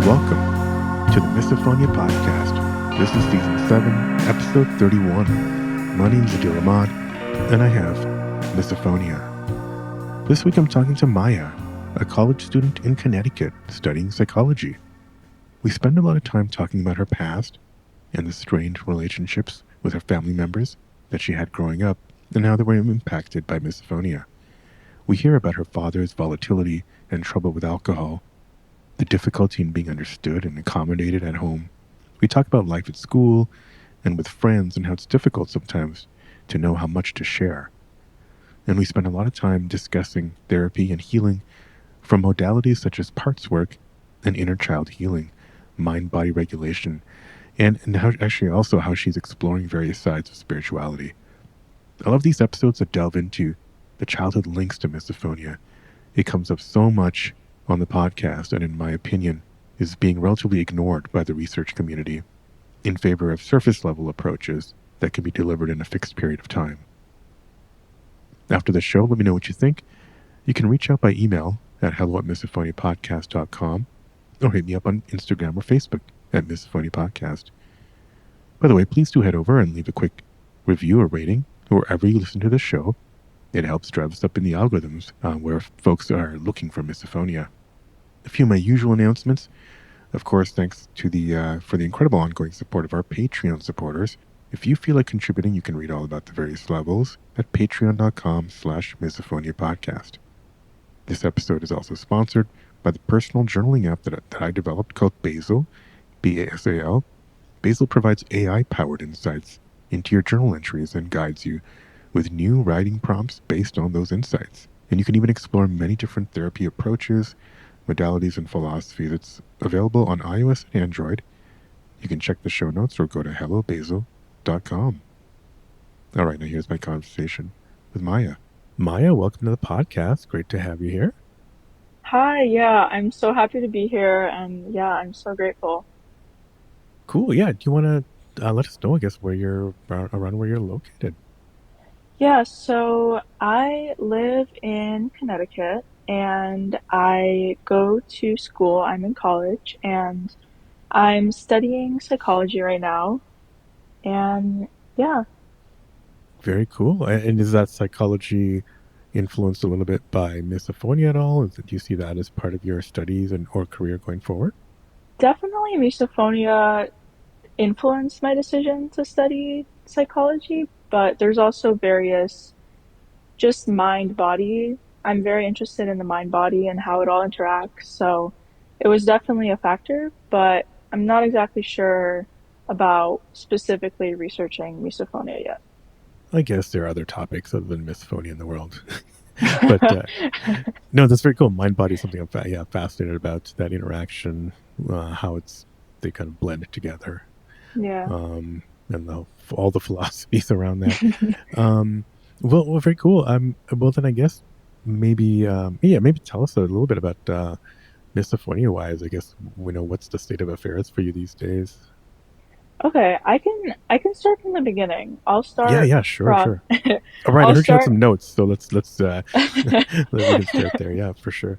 Welcome to the Misophonia podcast. This is season 7, episode 31. My name is Adil Ahmad, and I have Misophonia. This week I'm talking to Maja, a college student in Connecticut studying psychology. We spend a lot of time talking about her past and the strained relationships with her family members that she had growing up and how they were impacted by misophonia. We hear about her father's volatility and trouble with alcohol, the difficulty in being understood and accommodated at home. We talk about life at school and with friends and how it's difficult sometimes to know how much to share. And we spend a lot of time discussing therapy and healing from modalities such as parts work and inner child healing, mind-body regulation, and how she's exploring various sides of spirituality. I love these episodes that delve into the childhood links to misophonia. It comes up so much on the podcast, and in my opinion, is being relatively ignored by the research community in favor of surface-level approaches that can be delivered in a fixed period of time. After the show, let me know what you think. You can reach out by email at hello@misophoniapodcast.com or hit me up on Instagram or Facebook at Misophonia Podcast. By the way, please do head over and leave a quick review or rating wherever you listen to the show. It helps drive us up in the algorithms where folks are looking for misophonia. A few of my usual announcements. Of course, thanks to for the incredible ongoing support of our Patreon supporters. If you feel like contributing, you can read all about the various levels at patreon.com/misophoniapodcast. This episode is also sponsored by the personal journaling app that I developed called Basil, B-A-S-A-L. Basil provides AI-powered insights into your journal entries and guides you with new writing prompts based on those insights. And you can even explore many different therapy approaches, modalities, and philosophies. It's available on iOS and Android. You can check the show notes or go to hellobasil.com. All right, now here's my conversation with Maja. Maja, welcome to the podcast. Great to have you here. Hi, yeah, I'm so happy to be here, and yeah, I'm so grateful. Cool. Yeah. Do you want to let us know, I guess, where you're around where you're located? Yeah, so I live in Connecticut and I go to school. I'm in college and I'm studying psychology right now. And yeah, Very cool. And is that psychology influenced a little bit by misophonia at all? Do you see that as part of your studies and or career going forward? definitely misophonia influenced my decision to study psychology, but there's also various just mind body. I'm very interested in the mind body and how it all interacts. So it was definitely a factor, but I'm not exactly sure about specifically researching misophonia yet. I guess there are other topics other than misophonia in the world. But no, that's very cool. Mind body is something I'm fascinated about, that interaction, how they kind of blend together, Yeah. and all the philosophies around that. Um, well, very cool. Well, then I guess maybe tell us a little bit about misophonia wise. I guess we know what's the state of affairs for you these days. Okay, I can start from the beginning. I'll start Yeah, sure, from sure. All right, I I'll heard you had start some notes, so let's we can start there. Yeah, for sure.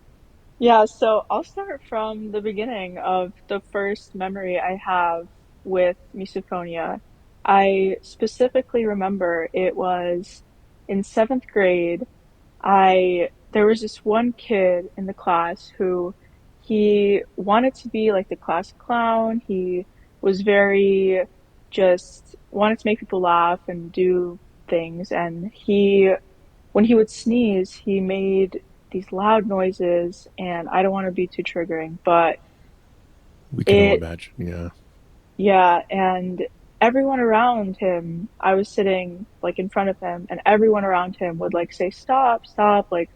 Yeah, so I'll start from the beginning of the first memory I have with misophonia. I specifically remember it was in seventh grade. I There was this one kid in the class who he wanted to be like the class clown. He was very just wanted to make people laugh and do things, and when he would sneeze, he made these loud noises, and I don't want to be too triggering, but We can all it, imagine. Yeah. yeah, and everyone around him, I was sitting like in front of him, and everyone around him would like say, stop, stop, like,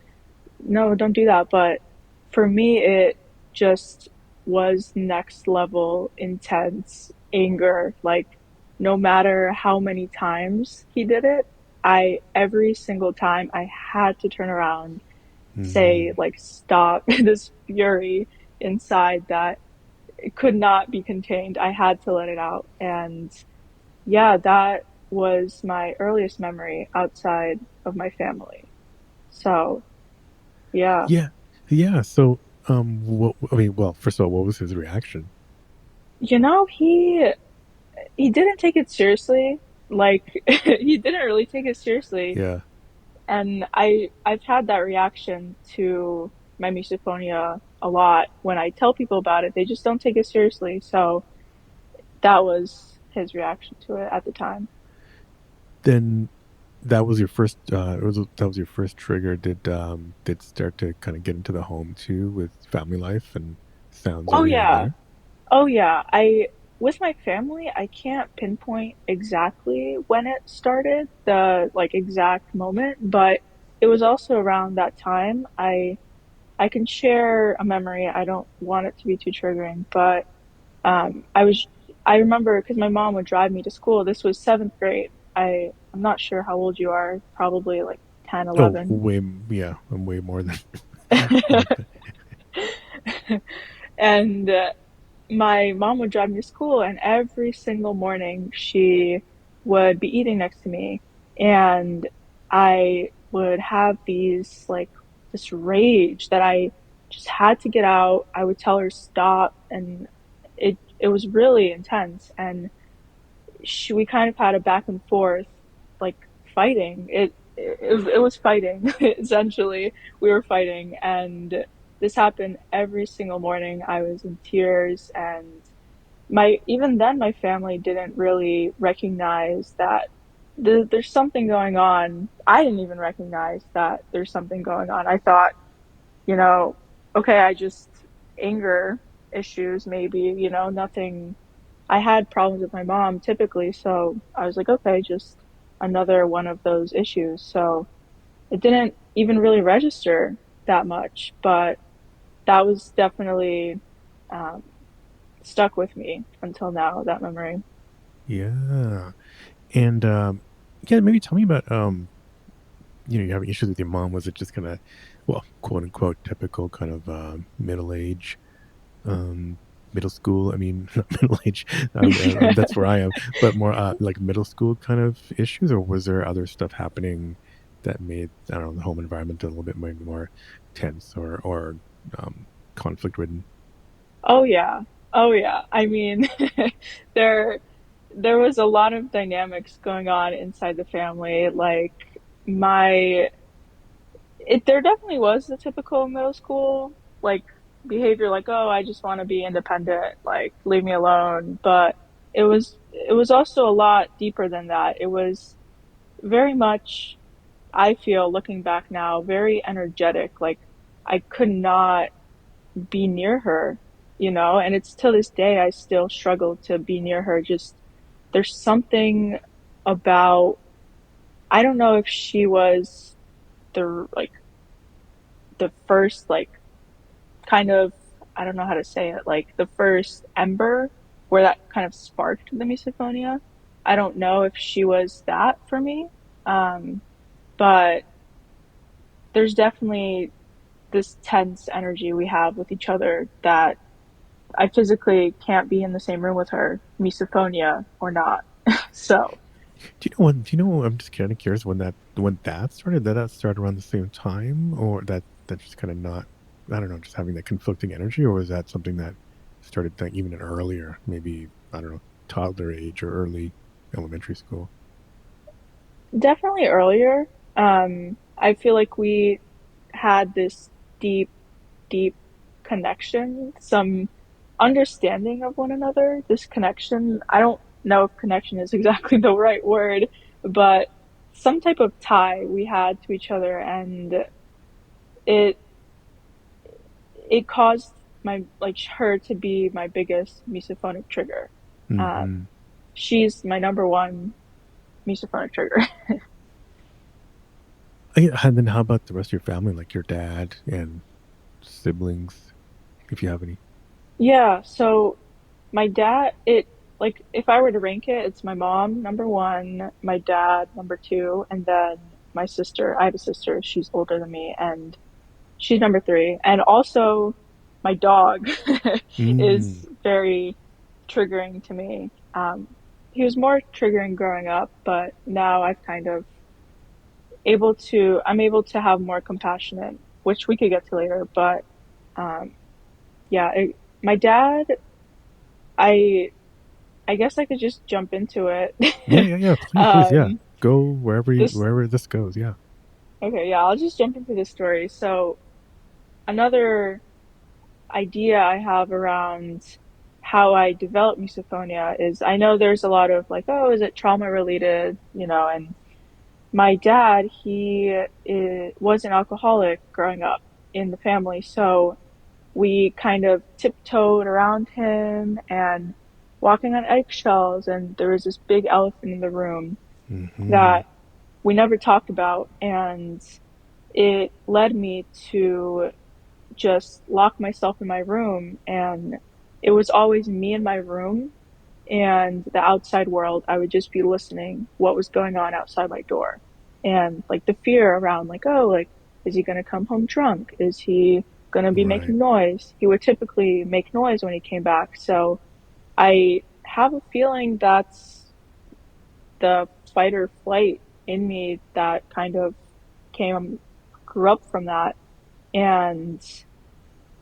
no, don't do that. But for me, it just was next level intense anger. Like, no matter how many times he did it, every single time I had to turn around, say, Mm. like, stop this fury inside that it could not be contained. I had to let it out. And yeah, that was my earliest memory outside of my family. So, yeah. Yeah, yeah. So What, I mean, well, first of all, what was his reaction? You know, he didn't take it seriously. Like he didn't really take it seriously. Yeah. And I've had that reaction to my misophonia a lot. When I tell people about it, they just don't take it seriously. So that was his reaction to it at the time. Then that was your first. That was your first trigger. Did start to kind of get into the home too with family life and sounds Oh over here and yeah. there. Oh yeah. I with my family, I can't pinpoint exactly when it started, the like exact moment, but it was also around that time. I can share a memory. I don't want it to be too triggering, but I was I remember because my mom would drive me to school. This was seventh grade. I'm not sure how old you are, probably like 10, Oh, 11. way. Yeah, I'm way more than like that. And my mom would drive me to school, and every single morning she would be eating next to me, and I would have these like this rage that I just had to get out. I would tell her stop, and it was really intense. And we kind of had a back and forth, like fighting. It was fighting essentially. We were fighting, and this happened every single morning. I was in tears, and my even then my family didn't really recognize that there's something going on. I didn't even recognize that there's something going on. I thought, you know, okay, I just anger issues maybe, nothing. I had problems with my mom typically, so I was like, okay, just another one of those issues. So it didn't even really register that much, but that was definitely um, stuck with me until now, that memory. Yeah, and yeah, maybe tell me about you're having issues with your mom. Was it just kind of, well, quote unquote, typical kind of middle age, um, middle school? I mean, not middle age. That's where I am, but more like middle school kind of issues, or was there other stuff happening that made, I don't know, the home environment a little bit maybe more tense or conflict ridden? Oh yeah. Oh yeah. I mean, there there was a lot of dynamics going on inside the family. Like my there definitely was the typical middle school like behavior, like, oh, I just want to be independent, like leave me alone. But it was also a lot deeper than that. It was very much, I feel looking back now, very energetic. Like I could not be near her, and it's till this day I still struggle to be near her. Just there's something about, I don't know if she was the like the first like kind of, I don't know how to say it, like the first ember where that kind of sparked the misophonia. I don't know if she was that for me. Um, but there's definitely this tense energy we have with each other that I physically can't be in the same room with her, misophonia or not. So Do you know when? Do you know? I'm just kind of curious when that started. Did that start around the same time, or that just kind of not? I don't know, just having that conflicting energy, or was that something that started like even earlier? Maybe I don't know, toddler age or early elementary school. definitely earlier. I feel like we had this deep, deep connection, some understanding of one another. This connection, I don't know if connection is exactly the right word, but some type of tie we had to each other, and it it caused my like her to be my biggest misophonic trigger. Hmm. Um, she's my number one misophonic trigger. And then how about the rest of your family, like your dad and siblings, if you have any? Yeah, so my dad, it like if I were to rank it, it's my mom number one, my dad number two, and then my sister. I have a sister, she's older than me, and she's number three. And also my dog Mm. is very triggering to me. He was more triggering growing up, but now I'm able to have more compassionate, which we could get to later, but Um, yeah, my dad, I I guess I could just jump into it. Yeah, yeah, yeah. Please, yeah. Um, Go wherever this wherever this goes. Yeah. okay, yeah, I'll just jump into the story. So another idea I have around how I developed misophonia is I know there's a lot of like, oh, is it trauma related? And my dad, was an alcoholic growing up in the family, so we kind of tiptoed around him and walking on eggshells, and there was this big elephant in the room Mm-hmm. that we never talked about, and it led me to just lock myself in my room, and it was always me in my room and the outside world. I would just be listening what was going on outside my door, and like the fear around like, oh, like, is he going to come home drunk, is he going to be Right. making noise? He would typically make noise when he came back, so I have a feeling that's the fight or flight in me that kind of came grew up from that. And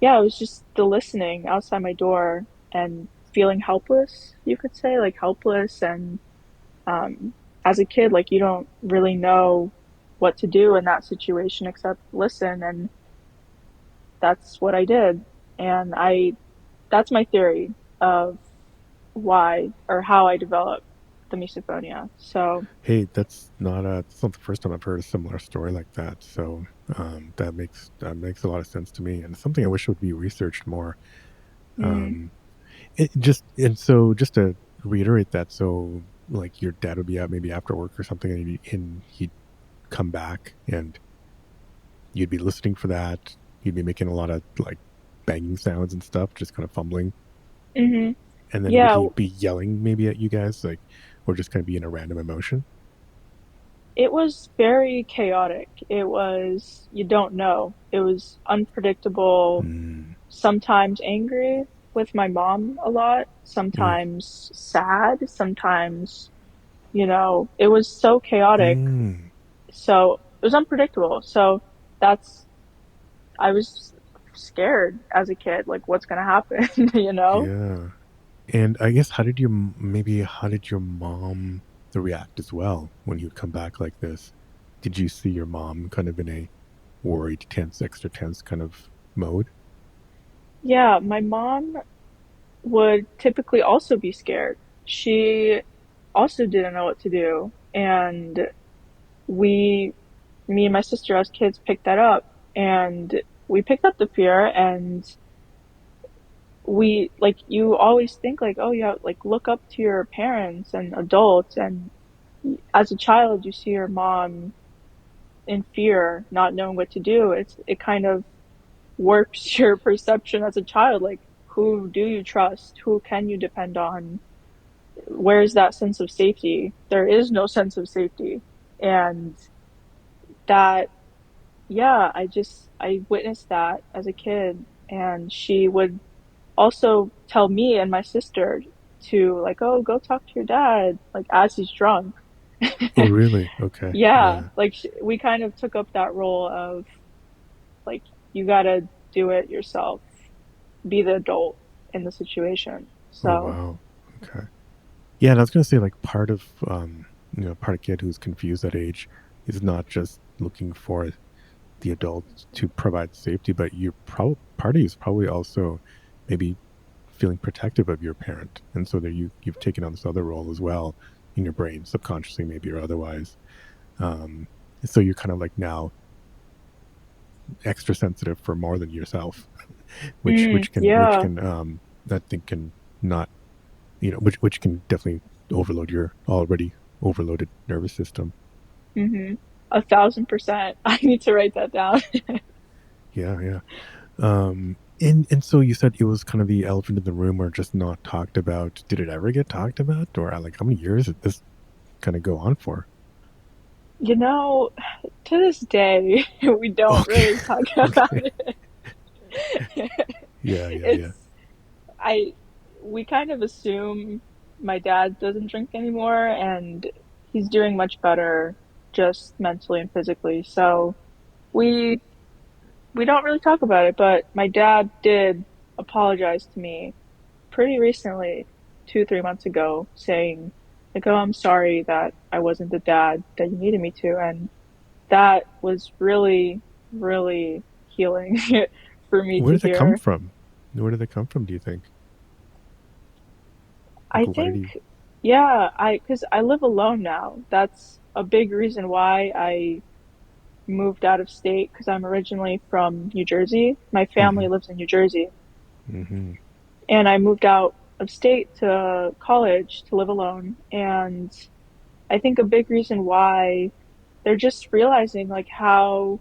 yeah, it was just the listening outside my door and feeling helpless, you could say, like helpless. And um, as a kid, like you don't really know what to do in that situation except listen. And that's what I did. And that's my theory of why or how I developed the misophonia. So, Hey, that's not the first time I've heard a similar story like that. So that makes a lot of sense to me, and it's something I wish would be researched more. mm, Um, it just and so just to reiterate that, so like your dad would be out maybe after work or something, and he'd come back, and you'd be listening for that. You'd be making a lot of like banging sounds and stuff, just kind of fumbling. hmm And then would yeah, he be yelling maybe at you guys, like, or just kind of be in a random emotion? it was very chaotic. It was, you don't know. It was unpredictable, Mm. sometimes angry with my mom a lot, Mm. sometimes sad, sometimes, it was so chaotic. Mm. So it was unpredictable. So that's, I was scared as a kid, like what's going to happen, you know? Yeah. And I guess how did your mom react as well when you'd come back like this? Did you see your mom kind of in a worried, tense, extra tense kind of mode? Yeah, my mom would typically also be scared. She also didn't know what to do. And we, me and my sister as kids picked that up, and we picked up the fear. And we, like, you always think like, oh yeah, like look up to your parents and adults. And as a child, you see your mom in fear, not knowing what to do. It kind of warps your perception as a child. Like, who do you trust? Who can you depend on? Where's that sense of safety? There is no sense of safety. And that, yeah, I witnessed that as a kid. And she would also tell me and my sister to, like, oh, go talk to your dad, like, as he's drunk. Oh, really? Okay. Yeah, Yeah. like, we kind of took up that role of, like, you gotta do it yourself, be the adult in the situation. Oh, So, wow. Okay. Yeah, and I was gonna say like part of kid who's confused at age is not just looking for the adult to provide safety, but part of you is probably also maybe feeling protective of your parent, and so that you've taken on this other role as well in your brain, subconsciously maybe or otherwise. Um, so you're kind of like now extra sensitive for more than yourself, which yeah. can I think can not which can definitely overload your already overloaded nervous system. 1,000%. I need to write that down. Yeah, yeah. And so you said it was kind of the elephant in the room or just not talked about. Did it ever get talked about? Or like how many years did this kind of go on for? You know, to this day, we don't Okay. really talk about Okay. it. Yeah, yeah, yeah. It's, I, we kind of assume my dad doesn't drink anymore, and he's doing much better just mentally and physically. So we we don't really talk about it, but my dad did apologize to me pretty recently, 2, 3 months ago, saying like, "Oh, I'm sorry that I wasn't the dad that you needed me to," and that was really, really healing for me Where to did that come hear. from? Where did that come from, do you think? I Like, why did think, he? yeah, because I live alone now. That's a big reason why I moved out of state because I'm originally from New Jersey. My Mm-hmm. family lives in New Jersey, Mm-hmm. and I moved out of state to college to live alone. And I think a big reason why they're just realizing like how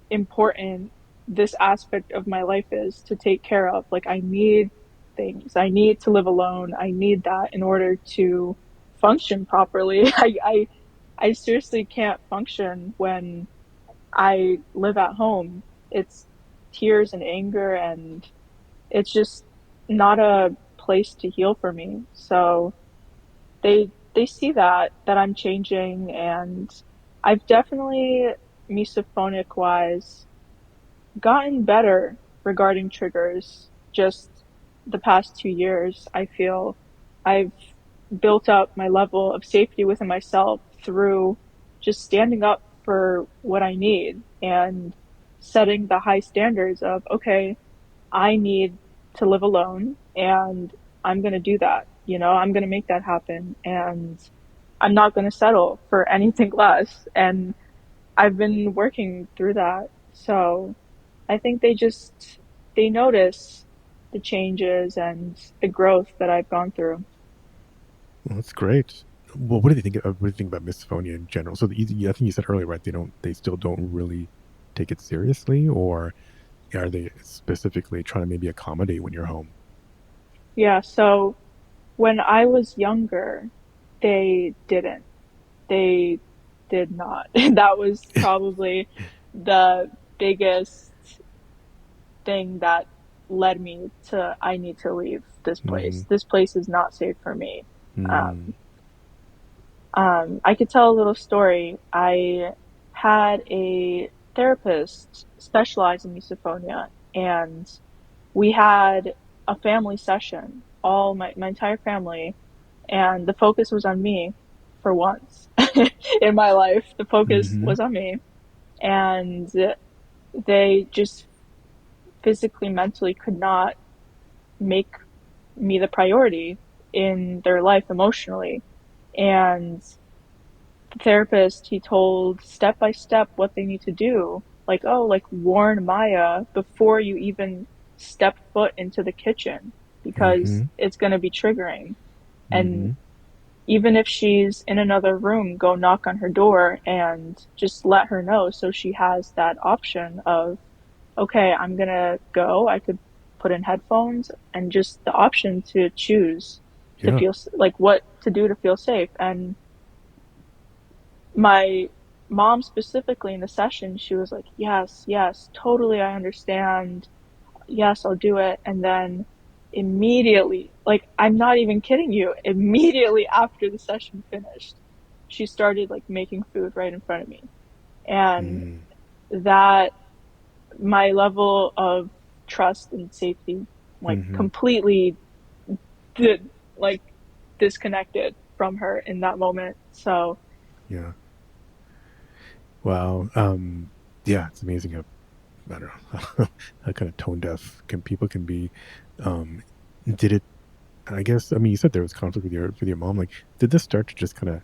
important this aspect of my life is to take care of. Like I need things. I need to live alone. I need that in order to function properly. I seriously can't function when I live at home. It's tears and anger and it's just not a place to heal for me. So they see that I'm changing and I've definitely mesophonic wise gotten better regarding triggers just the past 2 years. I feel I've built up my level of safety within myself through just standing up for what I need and setting the high standards of, okay, I need to live alone and I'm going to do that. I'm going to make that happen and I'm not going to settle for anything less. And I've been working through that. So I think they notice the changes and the growth that I've gone through. Well, that's great. Well, what do they think? What do you think about misophonia in general? So, I think you said earlier, right? They still don't really take it seriously, or are they specifically trying to maybe accommodate when you're home? Yeah, so when I was younger, they didn't. They did not. That was probably the biggest thing that led me to I need to leave this Mm-hmm. place. This place is not safe for me. Mm-hmm. Um, I could tell a little story. I had a therapist specialize in misophonia, and we had a family session, all my entire family, and the focus was on me for once in my life. The focus Mm-hmm. was on me, and they just physically, mentally could not make me the priority in their life emotionally. And the therapist, he told step by step what they need to do. Like, oh, like warn Maya before you even step foot into the kitchen because Mm-hmm. it's going to be triggering. Mm-hmm. And even if she's in another room, go knock on her door and just let her know so she has that option of, okay, I'm going to go. I could put in headphones and just the option to choose to Yeah. feel like what to do to feel safe. And my mom specifically in the session, she was like, yes, yes, totally, I understand. Yes, I'll do it. And then immediately, like, I'm not even kidding you, immediately after the session finished, she started like making food right in front of me. And Mm. that, my level of trust and safety, like, Mm-hmm. completely did, like, disconnected from her in that moment. So, Yeah. Wow. Yeah, it's amazing how, I don't know, how kind of tone deaf people can be. Um, did it? I guess. I mean, you said there was conflict with your mom. Like, did this start to just kind of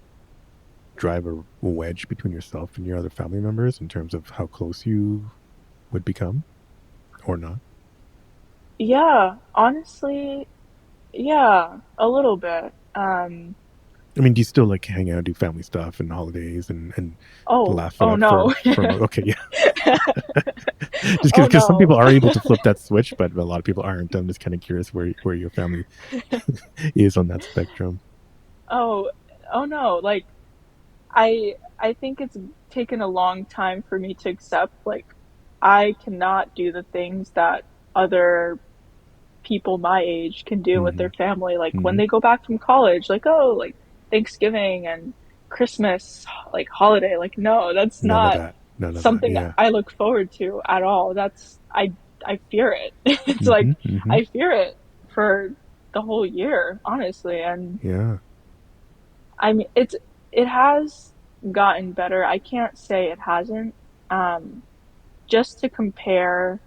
drive a wedge between yourself and your other family members in terms of how close you would become, or not? yeah, honestly, yeah, a little bit. I mean, do you still like hang out, do family stuff and holidays, and laugh it Oh up no. okay, yeah. Just Oh because some people no. are able to flip that switch, but a lot of people aren't. I'm just kind of curious where your family is on that spectrum. Oh, oh no. Like I think it's taken a long time for me to accept like I cannot do the things that other people my age can do with Mm-hmm. their family. Like when Mm-hmm. they go back from college, like, oh, like Thanksgiving and Christmas, like holiday. Like, no, that's None of not that. None of that. something Yeah. I look forward to at all. I fear it. It's like Mm-hmm. Mm-hmm. I fear it for the whole year, honestly. And Yeah. I mean, it has gotten better. I can't say it hasn't. Um, just to compare,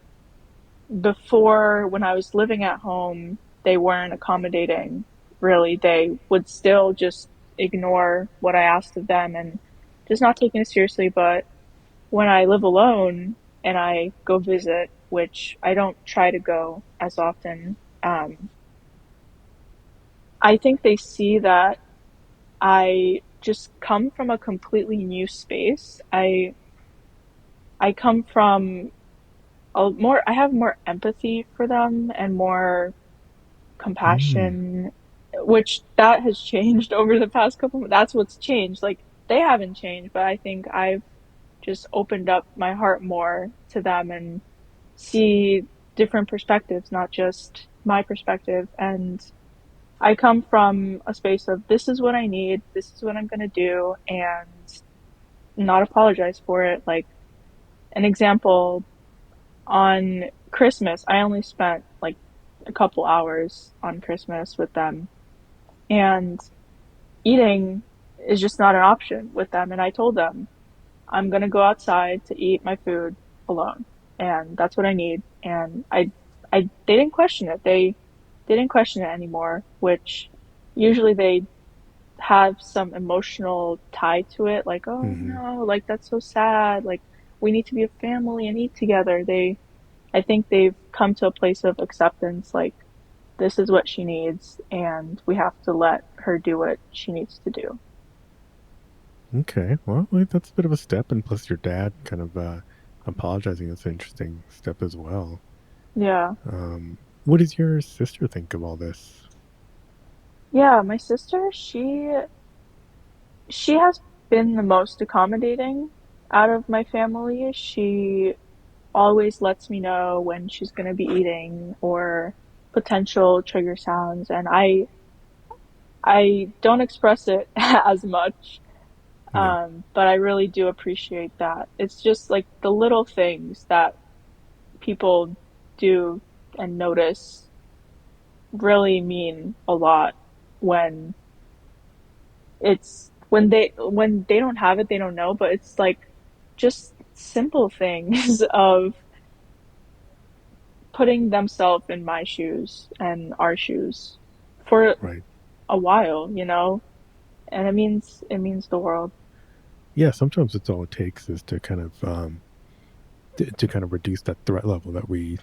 before when I was living at home, they weren't accommodating, really. They would still just ignore what I asked of them and just not taking it seriously. But when I live alone and I go visit, which I don't try to go as often, I think they see that I just come from a completely new space. I come from I have more empathy for them and more Mm. compassion, which that has changed over the past couple months. That's what's changed. Like they haven't changed, but I think I've just opened up my heart more to them and see different perspectives, not just my perspective. And I come from a space of this is what I need, this is what I'm going to do, and not apologize for it. Like an example, on Christmas, I only spent like a couple hours on Christmas with them, and eating is just not an option with them. And I told them, I'm gonna go outside to eat my food alone, and that's what I need. And they didn't question it. They didn't question it anymore, which usually they have some emotional tie to it, like, oh Mm-hmm. no, like that's so sad, like we need to be a family and eat together. I think they've come to a place of acceptance, like this is what she needs, and we have to let her do what she needs to do. Okay. Well, wait, that's a bit of a step, and plus your dad kind of apologizing. That's an interesting step as well. Yeah. What does your sister think of all this? Yeah, my sister, she has been the most accommodating out of my family. She always lets me know when she's going to be eating or potential trigger sounds, and I don't express it as much. Yeah. But I really do appreciate that. It's just like the little things that people do and notice really mean a lot when when they don't have it, they don't know, but it's like just simple things of putting themselves in my shoes and our shoes for Right. a while, you know? And it means the world. Yeah. Sometimes it's all it takes is to kind of to kind of reduce that threat level that we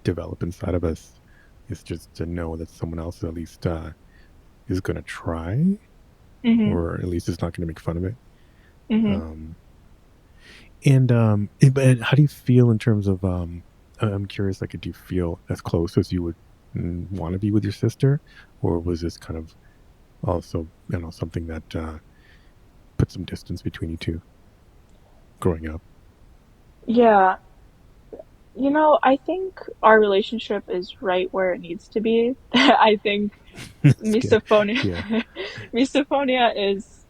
develop inside of us. Is just to know that someone else at least is going to try, Mhm. or at least is not going to make fun of it. Mhm. Um, but how do you feel in terms of I'm curious, like, do you feel as close as you would want to be with your sister, or was this kind of also, something that put some distance between you two growing up? Yeah, I think our relationship is right where it needs to be. I think It's good. misophonia Yeah. misophonia is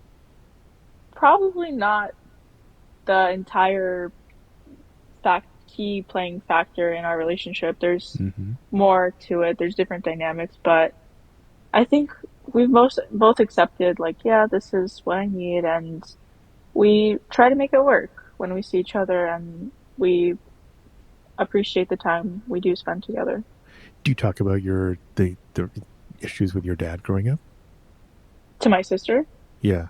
probably not the entire key playing factor in our relationship. There's Hmm. more to it. There's different dynamics, but I think we've most both accepted like, yeah, this is what I need, and we try to make it work when we see each other, and we appreciate the time we do spend together. Do you talk about the issues with your dad growing up? To my sister, Yeah.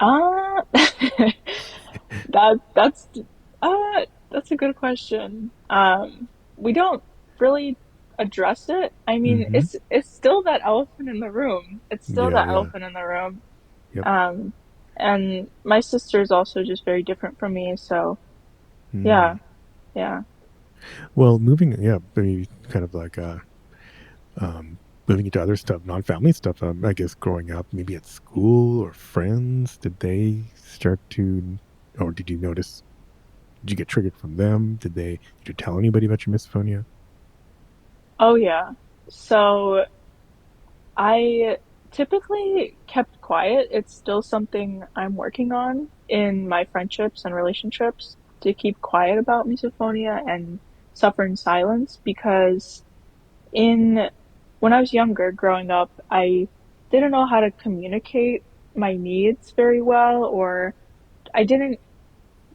uh that's that's a good question. We don't really address it. I mean, Hmm. it's still that elephant in the room. It's still Yeah. that Yeah. elephant in the room. Yep. Um, and my sister is also just very different from me. So yeah, Mm. yeah. Well, moving, yeah, maybe kind of like um, moving into other stuff, non-family stuff. I guess growing up, maybe at school or friends, did they start to, or did you notice? Did you get triggered from them? Did you tell anybody about your misophonia? Oh yeah. So I typically kept quiet. It's still something I'm working on in my friendships and relationships to keep quiet about misophonia and suffer in silence because in when I was younger, growing up, I didn't know how to communicate my needs very well, or I didn't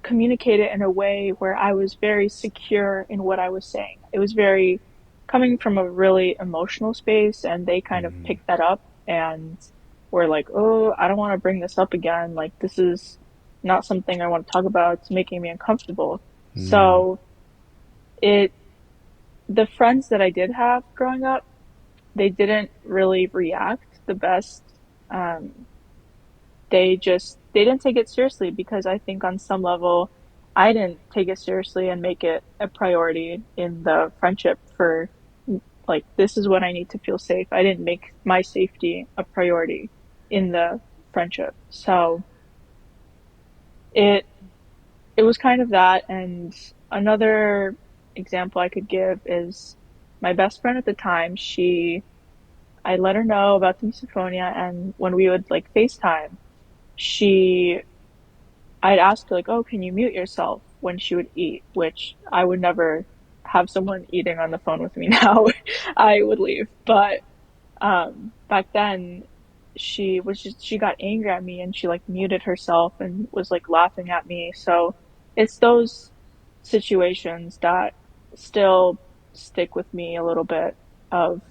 communicate it in a way where I was very secure in what I was saying. It was very coming from a really emotional space, and they kind of Mm, picked that up and were like, "Oh, I don't want to bring this up again. Like, this is not something I want to talk about. It's making me uncomfortable." mm, So, it the friends that I did have growing up, they didn't really react the best. Um, they didn't take it seriously because I think on some level I didn't take it seriously and make it a priority in the friendship for like this is what I need to feel safe. I didn't make my safety a priority in the friendship. So it it was kind of that, and another example I could give is my best friend at the time, I let her know about the misophonia, and when we would like FaceTime, she I'd ask her like, "Oh, can you mute yourself?" when she would eat, which I would never have someone eating on the phone with me now. I would leave. But back then she got angry at me and she like muted herself and was like laughing at me. So it's those situations that still stick with me a little bit of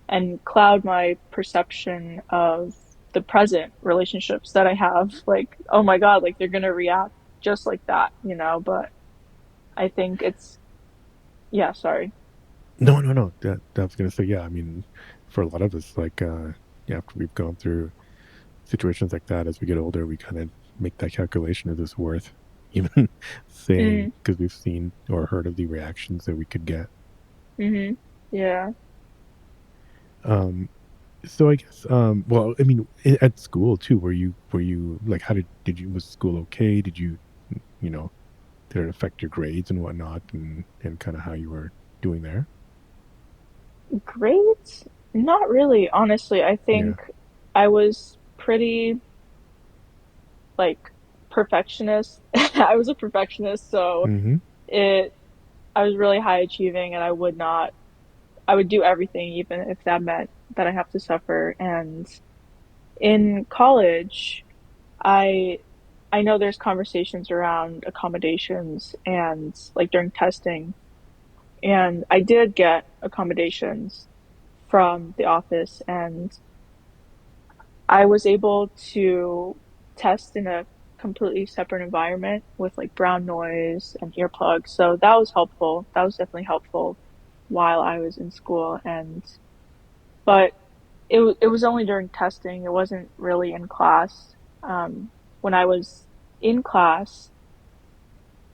and cloud my perception of the present relationships that I have. Like, oh my God, like they're gonna react just like that, you know? But I think yeah, sorry. no, no, no. That I was gonna say, yeah. I mean, for a lot of us, like, yeah, after we've gone through situations like that, as we get older, we kind of make that calculation: is this worth even saying? Mm, Because we've seen or heard of the reactions that we could get. mm-hmm. Yeah. Um, so I guess, well, I mean, at school too, were you like, how did you was school okay? Did you, you know, did it affect your grades and whatnot, and kind of how you were doing there? Great? Not really, honestly. I Yeah. think I was pretty like perfectionist. I was a perfectionist, so Mm-hmm. it I was really high achieving and I would do everything even if that meant that I have to suffer. And in college, I I know there's conversations around accommodations and like during testing, and I did get accommodations from the office, and I was able to test in a completely separate environment with like brown noise and earplugs. So that was helpful. That was definitely helpful while I was in school, and but it was only during testing. It wasn't really in class. When I was in class,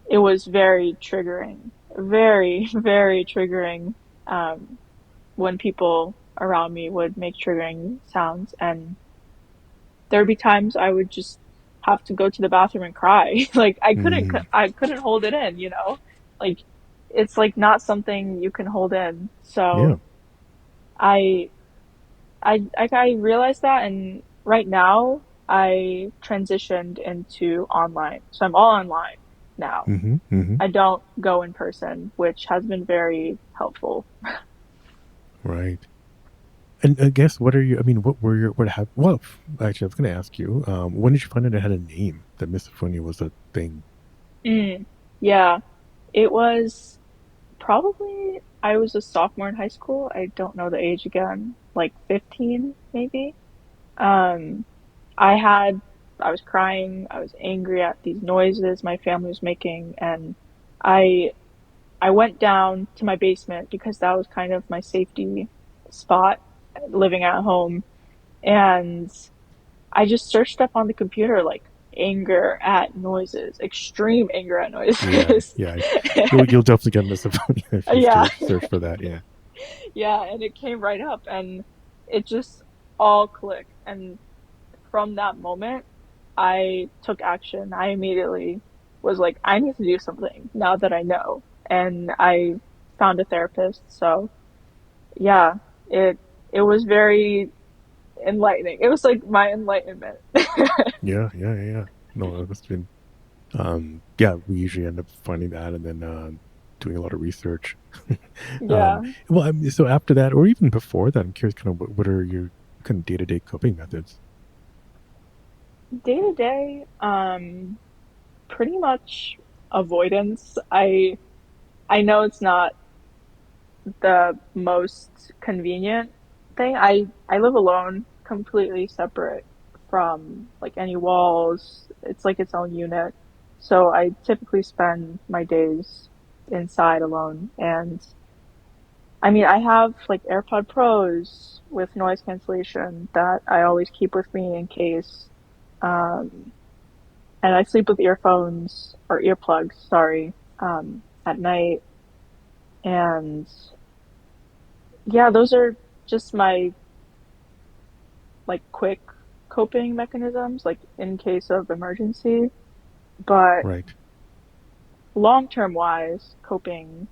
it was very triggering, very, very triggering, when people around me would make triggering sounds. And there would be times I would just have to go to the bathroom and cry. Like Mm, I couldn't hold it in, you know? Like it's like not something you can hold in. yeah. So I I realized that, and right now I transitioned into online. So I'm all online now. Mm-hmm. Mm-hmm. I don't go in person, which has been very helpful. Right. And I guess, what are you? I mean, what were your what happened? Well, actually, I was going to ask you. When did you find out it had a name? That misophonia was a thing. Mm, yeah, it was probably I was a sophomore in high school. I don't know the age again, like 15 maybe. Um, I had I was crying, I was angry at these noises my family was making, and I I went down to my basement because that was kind of my safety spot living at home. And I just searched up on the computer like anger at noises, extreme anger at Yeah, noises. yeah. You'll definitely get misophonia if you Yeah, search for that. Yeah. yeah. And it came right up and it just all clicked. And from that moment, I took action. I immediately was like, I need to do something now that I know. And I found a therapist. So yeah, it it was very enlightening. It was like my enlightenment. Yeah, yeah, yeah, yeah. No, it must have been. Yeah, we usually end up finding that and then doing a lot of research. um, Yeah. well, so after that, or even before that, I'm curious, kind of what are your kind of day to day coping methods? Day to day, pretty much avoidance. I know it's not the most convenient thing. I live alone, completely separate from like any walls. It's like its own unit. So I typically spend my days inside alone. And I mean, I have like AirPod Pros with noise cancellation that I always keep with me in case. Um, and I sleep with earphones or earplugs, sorry, at night. And yeah, those are just my like quick coping mechanisms, like in case of emergency. But Right. long term wise, coping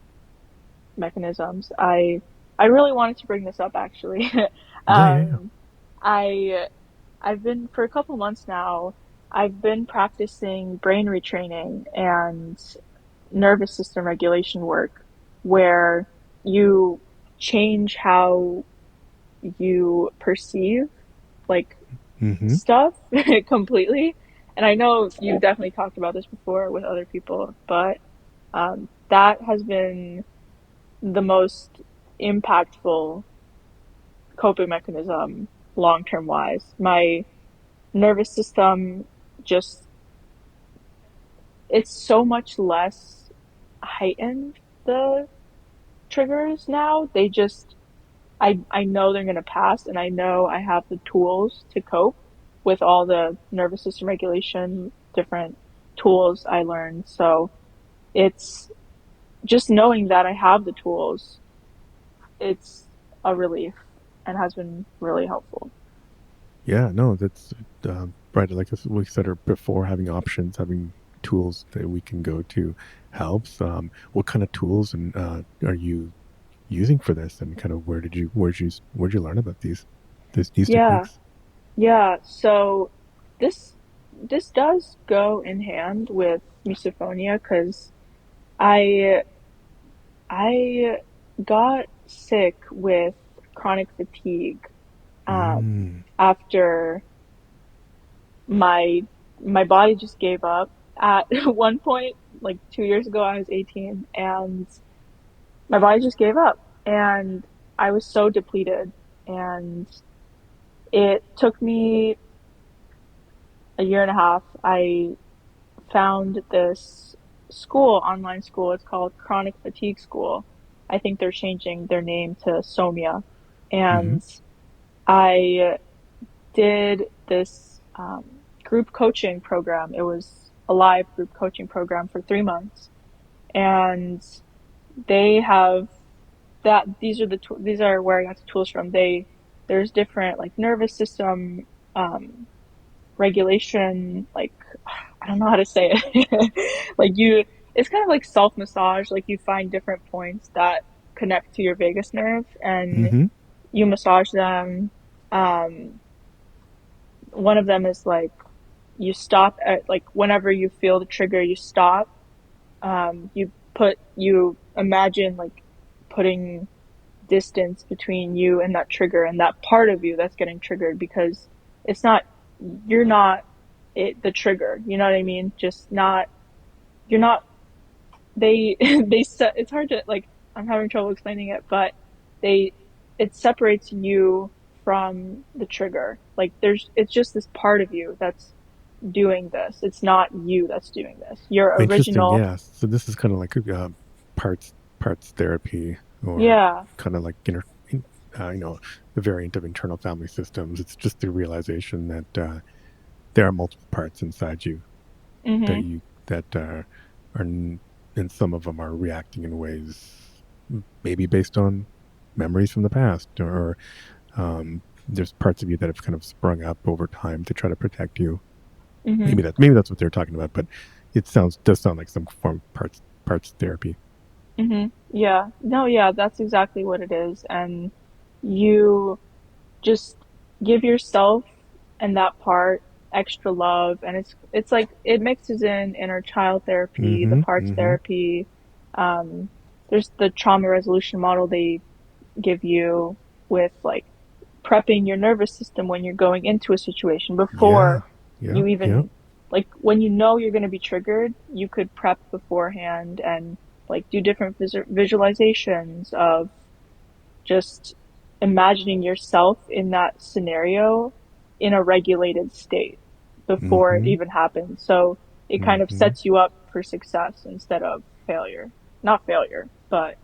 mechanisms, I really wanted to bring this up actually. Yeah, yeah, yeah. um, I I've been for a couple months now. I've been practicing brain retraining and nervous system regulation work, where you change how you perceive like Mm-hmm. stuff completely. And I know you've definitely talked about this before with other people, but that has been the most impactful coping mechanism long term wise. My nervous system just, it's so much less heightened, the triggers now. They just, I know they're going to pass, and I know I have the tools to cope with all the nervous system regulation, different tools I learned. So it's just knowing that I have the tools, it's a relief and has been really helpful. Yeah, no, that's right. Like we said before, having options, having tools that we can go to helps. What kind of tools and are you using for this, and kind of where'd you learn about these Yeah, techniques? yeah. So this this does go in hand with misophonia because I I got sick with chronic fatigue Mm, after my my body just gave up at one point. Like 2 years ago I was 18, and my body just gave up, and I was so depleted. And it took me a year and a half. I found this school, online school. It's called Chronic Fatigue School. I think they're changing their name to Somia. mm-hmm, And I did this group coaching program. It was a live group coaching program for 3 months. And they have that, these are where I got the tools from. There's different like nervous system regulation, like I don't know how to say it. Like you, it's kind of like self massage. Like you find different points that connect to your vagus nerve, and mm-hmm. you massage them. Um, one of them is like you stop at like whenever you feel the trigger, you stop. You imagine like putting distance between you and that trigger and that part of you that's getting triggered, because it's not, you're not the trigger, you know what I mean? Just not, you're not, they they set, it's hard to like, I'm having trouble explaining it, but they, it separates you from the trigger. Like there's, it's just this part of you that's doing this. It's not you that's doing this. Your Interesting. original. Yeah. So this is kind of like parts therapy, or Yeah. kind of like a variant of internal family systems. It's just the realization that there are multiple parts inside you that Mhm. you that and some of them are reacting in ways maybe based on memories from the past, or there's parts of you that have kind of sprung up over time to try to protect you. Mhm. Maybe that's what they're talking about, but it does sound like some form of parts therapy. Yeah. No, yeah, that's exactly what it is. And you just give yourself and that part extra love, and it's like it mixes in inner child therapy, the Mm-hmm. parts Mm-hmm. therapy. um there's the trauma resolution model they give you with like prepping your nervous system when you're going into a situation Yeah. before Yeah. you Yeah. even, like, when you know you're going to be triggered, you could prep beforehand and like do different visualizations of just imagining yourself in that scenario in a regulated state before it Mm-hmm. even happens. So it kind of Mm-hmm. sets you up for success instead of failure. Not failure, but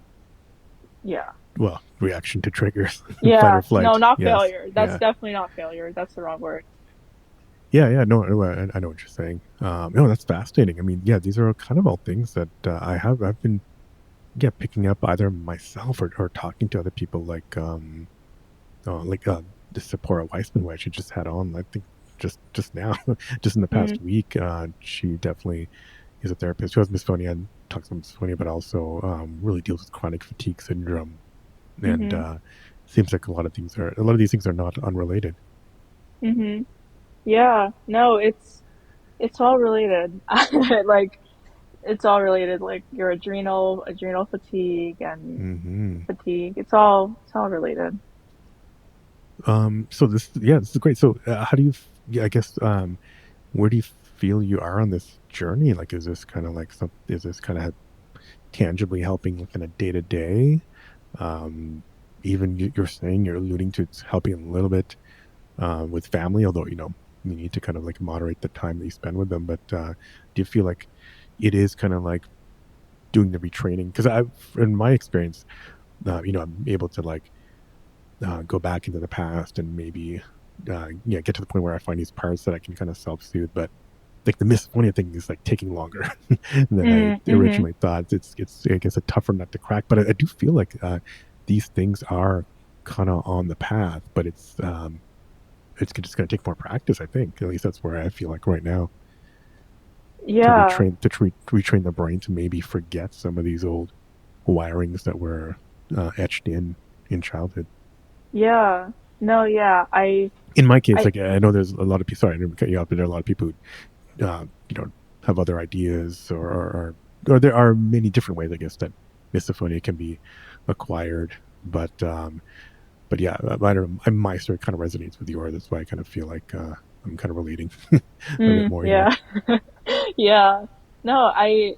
yeah. Well, reaction to triggers, fight or Yeah, no, flight. not Yes. failure. That's Yeah. definitely not failure. That's the wrong word. Yeah. Yeah. No, no, I know what you're saying. No, that's fascinating. I mean, yeah, these are kind of all things that I've been, yeah, picking up either myself or talking to other people like the Sephora Weissman, who I actually just had on, I think just now, just in the Mm, past week. She definitely is a therapist who has misophonia and talks about misophonia, but also really deals with chronic fatigue syndrome. And mhm, seems like a lot of these things are not unrelated. mhm. Yeah, no, it's all related. Like it's all related. Like your adrenal fatigue and Hmm. fatigue. It's all related. So this is great. So how do you, yeah, I guess, where do you feel you are on this journey? Like, is this kind of like is this kind of tangibly helping like in a day to day? Even you're saying you're alluding to it's helping a little bit with family, although you need to kind of like moderate the time that you spend with them. But do you feel like it is kind of like doing the retraining? Because in my experience, I'm able to like go back into the past and maybe yeah, get to the point where I find these parts that I can kind of self soothe. But like the misophonia thing is like taking longer than I Mm, mhm. originally thought. It's I guess a tougher nut to crack, but I do feel like these things are kind of on the path, but it's just going to take more practice. I think at least that's where I feel like right now to Yeah, retrain the brain to maybe forget some of these old wirings that were etched in childhood. yeah. No, yeah. In my case, I, like I know there's a lot of people. Sorry, I didn't cut you off, but there are a lot of people who have other ideas, or there are many different ways, I guess, that misophonia can be acquired. But yeah, I don't know. My story kind of resonates with yours. That's why I kind of feel like I'm kind of relating a bit more here. yeah. Yeah. No, I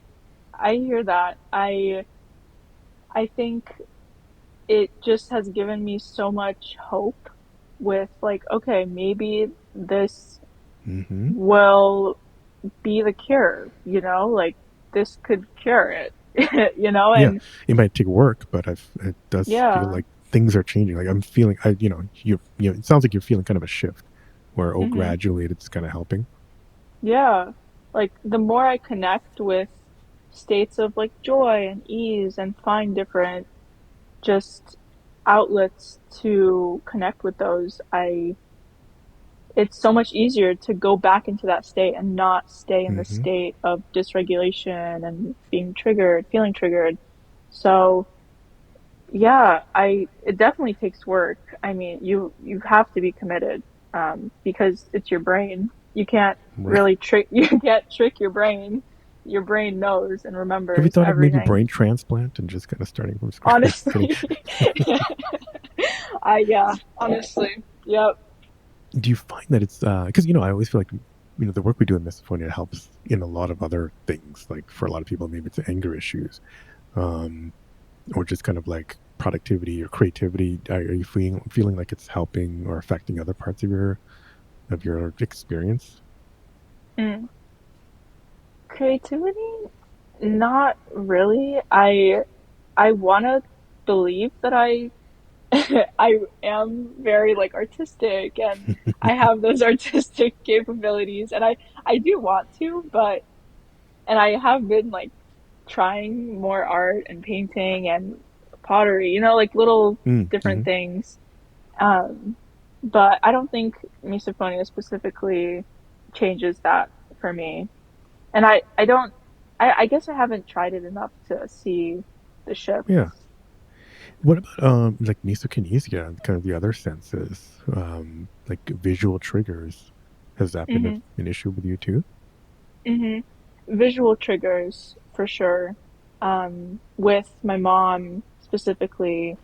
hear that. I think it just has given me so much hope with like, okay, maybe this Hmm. will be the cure, like this could cure it, Yeah, and it might take work, but it does feel yeah. like things are changing. Like I'm feeling, it sounds like you're feeling kind of a shift where, oh, Hmm. gradually it's kind of helping. Yeah. Like the more I connect with states of like joy and ease and find different just outlets to connect with those, I it's so much easier to go back into that state and not stay in the Hmm. state of dysregulation and being triggered, feeling triggered. So, yeah, I it definitely takes work. I mean, you have to be committed, because it's your brain. You can't Right. really trick you can't trick your brain. Your brain knows and Have you remembers thought of maybe everything. brain transplant and just kind of starting from scratch? Just kidding. Honestly. Yeah, honestly. Yep. Do you find that it's because I always feel like the work we do in misophonia helps in a lot of other things. Like for a lot of people, maybe it's anger issues, um, or just kind of like productivity or creativity. Are you feeling like it's helping or affecting other parts of your experience? Mm. Creativity? Not really. I want to believe that I am very like artistic and I have those artistic capabilities, and I do want to, but and I have been like trying more art and painting and pottery, like little different Mm-hmm. things. Um, but I don't think misophonia specifically changes that for me. And I don't I guess I haven't tried it enough to see the Yeah. shifts. What about like misokinesia and kind of the other senses, like visual triggers? Has that been Hmm. an issue with you too? Hmm. Visual triggers for sure. With my mom specifically,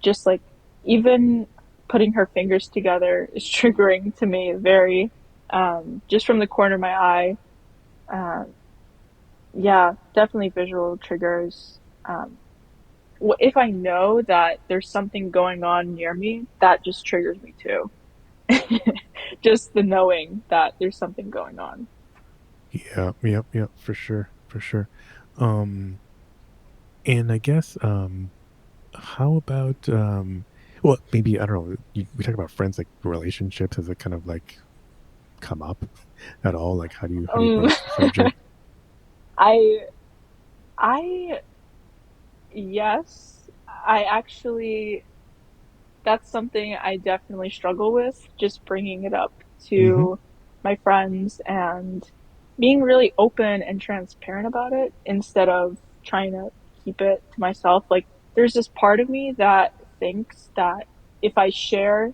just like even putting her fingers together is triggering to me very, just from the corner of my eye. Um, yeah, definitely visual triggers. If I know that there's something going on near me, that just triggers me too. Just the knowing that there's something going on. Yeah, yep, yep, for sure, for sure. Um, and I guess how about well, maybe I don't know. We talk about friends, like relationships. Has it kind of like come up at all? Like, how do you Um, broach the subject? I, I, yes, I actually, that's something I definitely struggle with, just bringing it up Mm-hmm. to my friends and being really open and transparent about it instead of trying to keep it to myself. Like, there's this part of me that thinks that if I share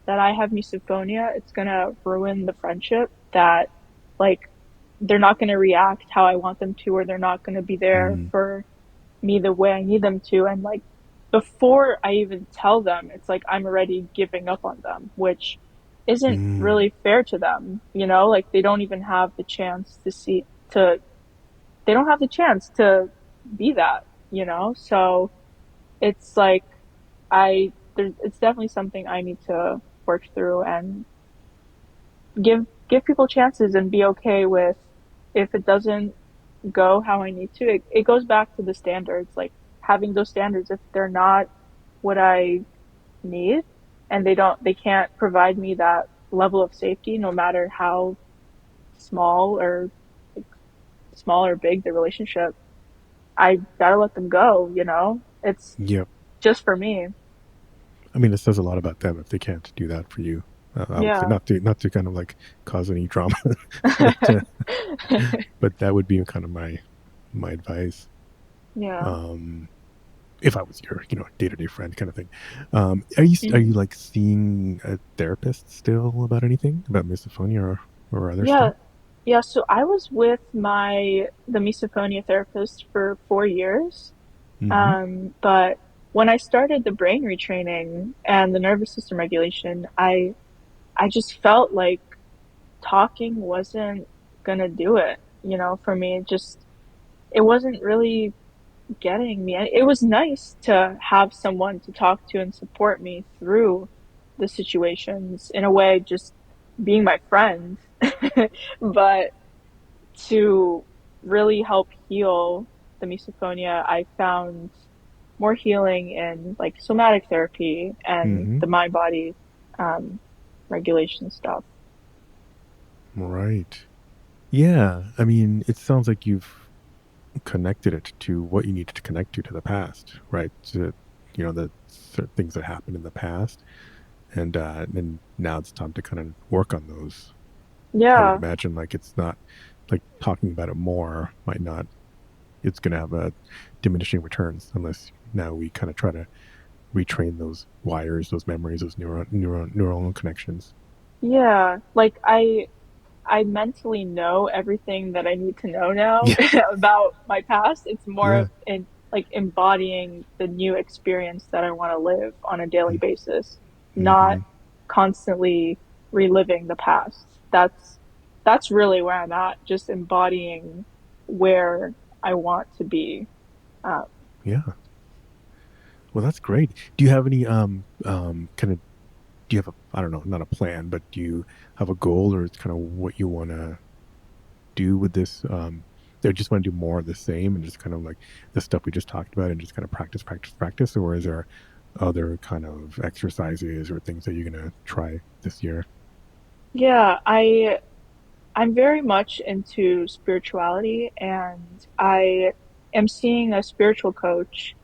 that I have misophonia, it's gonna ruin the friendship, that like they're not gonna react how I want them to, or they're not gonna be there Mm, for me the way I need them to. And like before I even tell them, it's like I'm already giving up on them, which isn't mm, really fair to them, you know? Like they don't even have the chance to see to they don't have the chance to be that, you know? So it's like it's definitely something I need to work through and give people chances and be okay with if it doesn't go how I need to. It goes back to the standards, like having those standards. If they're not what I need and they can't provide me that level of safety, no matter how small or like, small or big the relationship, I gotta let them go, you know? It's yep. just for me. I mean, it says a lot about them if they can't do that for you. I would say Yeah. not to kind of like cause any drama, but but that would be kind of my advice. Yeah. Um, if I was your day to day friend kind of thing. Are you Mhm. like seeing a therapist still about anything about misophonia or other Yeah. stuff? Yeah, so I was with the misophonia therapist for 4 years. Mm-hmm. But when I started the brain retraining and the nervous system regulation, I just felt like talking wasn't gonna do it, you know, for me. It wasn't really getting me. It was nice to have someone to talk to and support me through the situations in a way, just being my friend. But to really help heal the misophonia, I found more healing in like somatic therapy and Mm-hmm. the mind body um, regulation stuff. Right. Yeah. I mean, it sounds like you've connected it to what you needed to connect to the past, right? To the certain things that happened in the past, and now it's time to kind of work on those. I would Yeah, imagine like it's not like talking about it more might not. It's going to have a diminishing returns unless now we kind of try to retrain those wires, those memories, those neuronal connections. yeah. Like I mentally know everything that I need to know now Yeah, about my past. It's more yeah, of in like embodying the new experience that I want to live on a daily basis, not mm-hmm. constantly reliving the past. That's really where I'm at, just embodying where I want to be. Um, Yeah. Well, that's great. Do you have any kind of do you have a I don't know, not a plan, but do you have a goal or it's kind of what you want to do with this? Or just want to do more of the same and just kind of like the stuff we just talked about and just kind of practice, practice, practice, or is there other kind of exercises or things that you're gonna try this year? yeah, I'm very much into spirituality, and I am seeing a spiritual coach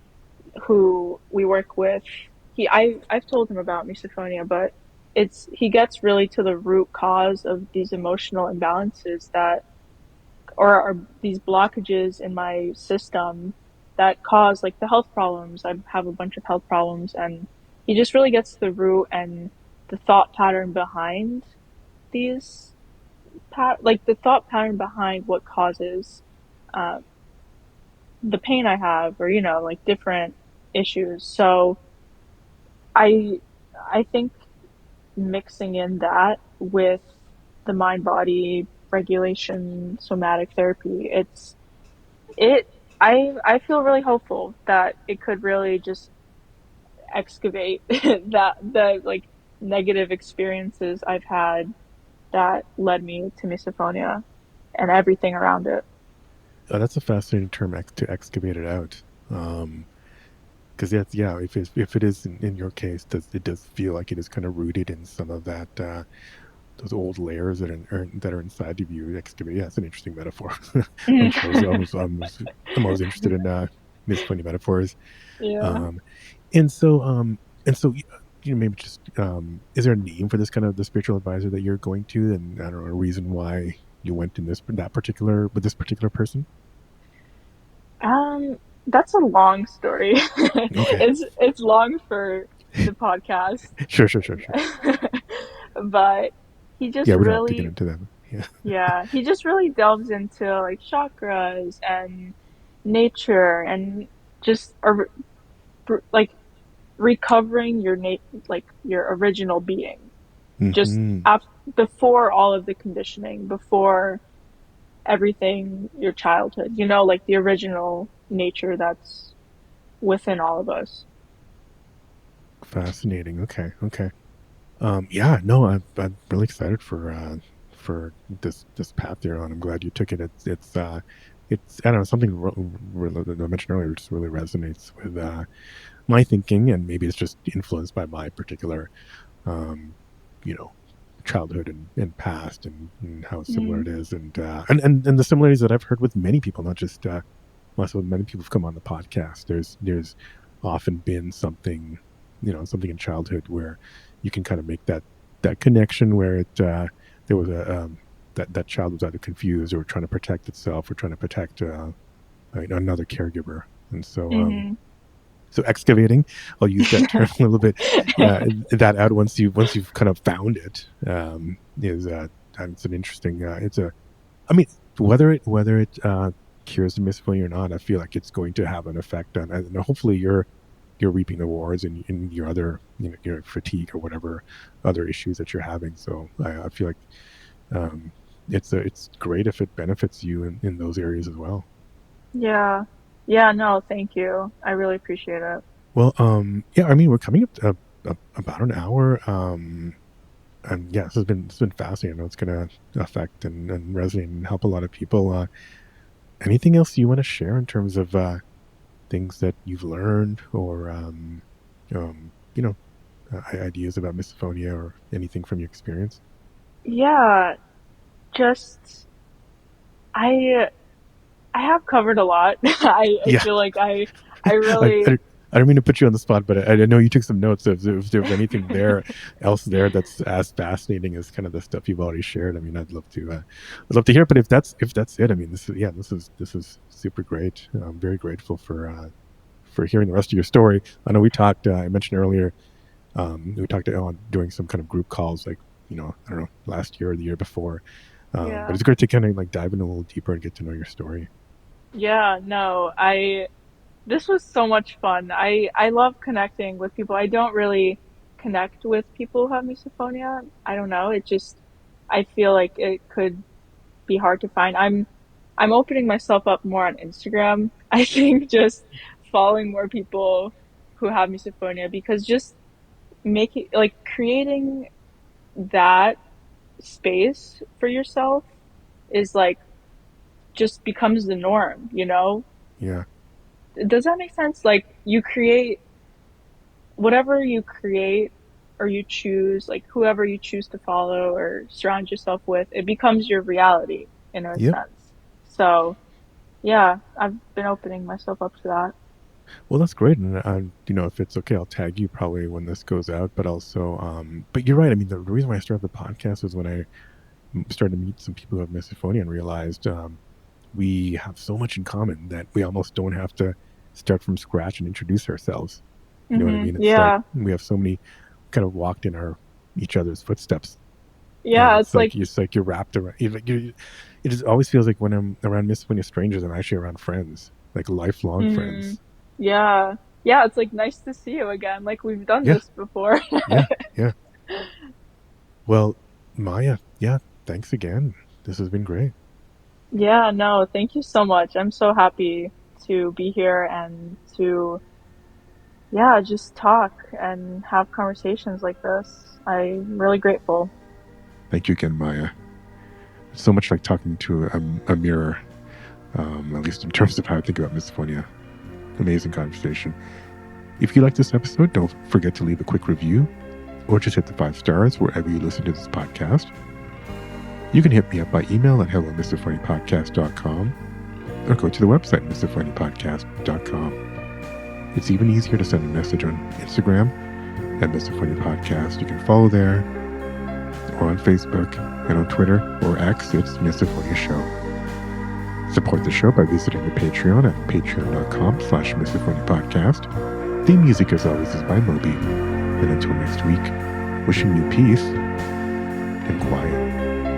who we work with. I've told him about misophonia, but he gets really to the root cause of these emotional imbalances that or are these blockages in my system that cause like the health problems. I have a bunch of health problems, and he just really gets the root and the thought pattern behind these like the thought pattern behind what causes uh, the pain I have, or like different issues. So I I think mixing in that with the mind body regulation somatic therapy, it I feel really hopeful that it could really just excavate that the like negative experiences I've had that led me to misophonia and everything around it. That's a fascinating term, to excavate it out. Because yeah, if it is in your case, it does feel like it is kind of rooted in some of that those old layers that are inside of you. Excavate. Yeah, it's an interesting metaphor. I'm always interested in misophonia metaphors. Yeah. Um, and so maybe just is there a name for this kind of the spiritual advisor that you're going to, and I don't know a reason why you went in that particular with this particular person? Um, that's a long story. Okay. It's long for the podcast. Sure. But he just Yeah, we don't have to get really, into them. Yeah. yeah, he just really delves into like chakras and nature and just like recovering like your original being, just Hmm. before all of the conditioning, before everything, your childhood, like the original nature that's within all of us. Fascinating. Okay. Yeah, no, I'm really excited for this path you're on. I'm glad you took it. It's I don't know something that I mentioned earlier just really resonates with my thinking, and maybe it's just influenced by my particular um, you know childhood and past, and how similar Mm, it is, and the similarities that I've heard with many people, not just also with many people who've come on the podcast. There's often been something, something in childhood where you can kind of make that connection where it there was a that child was either confused or trying to protect itself or trying to protect another caregiver. And hmm. so excavating, I'll use that term a little bit. Yeah, that out once you've kind of found it, is it's an interesting. It's a I mean, whether it cures the misophonia or not, I feel like it's going to have an effect on. And hopefully, you're reaping the rewards in your other, your fatigue or whatever other issues that you're having. So I feel like um, it's great if it benefits you in those areas as well. Yeah. Yeah, no, thank you. I really appreciate it. Well, yeah, I mean, we're coming up to about an hour. And yeah, this has been fascinating. I know it's going to affect and resonate and help a lot of people. Anything else you want to share in terms of things that you've learned or um, you know ideas about misophonia or anything from your experience? Yeah, just I I have covered a lot. I Yeah. feel like I I, really, I, I don't mean to put you on the spot, but I know you took some notes. If there's anything else there that's as fascinating as kind of the stuff you've already shared, I mean, I'd love to hear. But if that's it, I mean, this is super great. I'm very grateful for hearing the rest of your story. I know we talked. I mentioned earlier. We talked on doing some kind of group calls, like I don't know, last year or the year before. But yeah. it's great to kind of like dive in a little deeper and get to know your story. Yeah, no, this was so much fun. I love connecting with people. I don't really connect with people who have misophonia. I don't know. It just I feel like it could be hard to find. I'm opening myself up more on Instagram. I think just following more people who have misophonia, because just making like creating that space for yourself is like just becomes the norm. Yeah. Does that make sense? Like you create whatever you create, or you choose, like whoever you choose to follow or surround yourself with, it becomes your reality in a Yep. sense. So yeah, I've been opening myself up to that. Well, that's great, and if it's okay, I'll tag you probably when this goes out. But also, but you're right. I mean, the reason why I started the podcast was when I started to meet some people who have misophonia and realized we have so much in common that we almost don't have to. start from scratch and introduce ourselves. You know what I mean? It's like Yeah. we have so many kind of walked in each other's footsteps, and Yeah, it's it's like like you're wrapped around. It just always feels like when I'm around Misophonia strangers, I'm actually around friends, like lifelong mm, friends. yeah. Yeah, it's like nice to see you again. Like we've done Yeah, this before. yeah, yeah. Well, Maya, yeah, thanks again. This has been great. Yeah, no, thank you so much. I'm so happy to be here and to, yeah, just talk and have conversations like this. I'm really grateful. Thank you again, Maya. It's so much like talking to a mirror, at least in terms of how I think about misophonia. Amazing conversation. If you like this episode, don't forget to leave a quick review or just hit the 5 stars wherever you listen to this podcast. You can hit me up by email at hello@misophoniapodcast.com or go to the website misophoniapodcast.com. It's even easier to send a message on Instagram at Misophonia Podcast. You can follow there, or on Facebook, and on Twitter or X, it's Misophonia Show. Support the show by visiting the Patreon at patreon.com/Misophonia Podcast. Theme music, as always, is by Moby. And until next week, wishing you peace and quiet.